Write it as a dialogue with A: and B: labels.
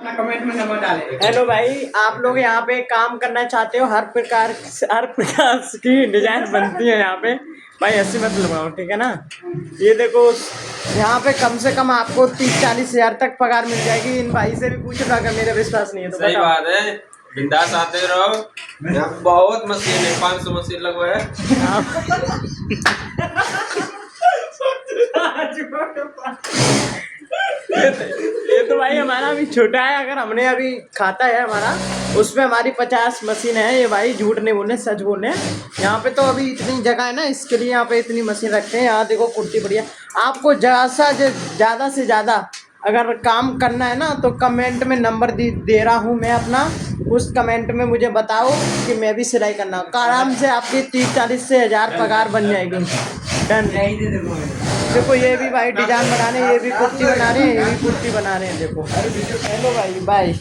A: अपना कमेंट में नंबर डालें।
B: हेलो भाई, आप लोग यहाँ पे काम करना चाहते हो, हर प्रकार की डिजाइन बनती है यहाँ पे। भाई ऐसे मत लगाओ, ठीक है ना। ये देखो, यहाँ पे कम से कम आपको 30-40 हज़ार तक पगार मिल जाएगी। इन भाई से भी पूछ लो, अगर मेरा विश्वास नहीं है तो
C: सही
B: बताओ।
C: बात है, बिंदास आते रहो। यहाँ बहुत मशीन है, 500 मशीन लगवा है।
B: ये तो भाई हमारा अभी छोटा है, अगर हमने अभी खाता है हमारा, उसमें हमारी 50 मशीन है। ये भाई झूठ नहीं बोलने, सच बोलने। यहाँ पे तो अभी इतनी जगह है ना, इसके लिए यहाँ पे इतनी मशीन रखते हैं। यहाँ देखो कुर्सी बढ़िया। आपको ज़्यादा से ज़्यादा अगर काम करना है ना, तो कमेंट में नंबर दे रहा हूँ मैं अपना। उस कमेंट में मुझे बताओ कि मैं भी सिलाई करना हूँ। आराम से आपकी 30-40 से हज़ार पगार बन जाएगी। डन। देखो ये भी भाई डिजाइन बना रहे हैं, ये भी कुर्ती बना रहे हैं, ये भी कुर्ती बना रहे हैं। देखो हेलो भाई, बाय।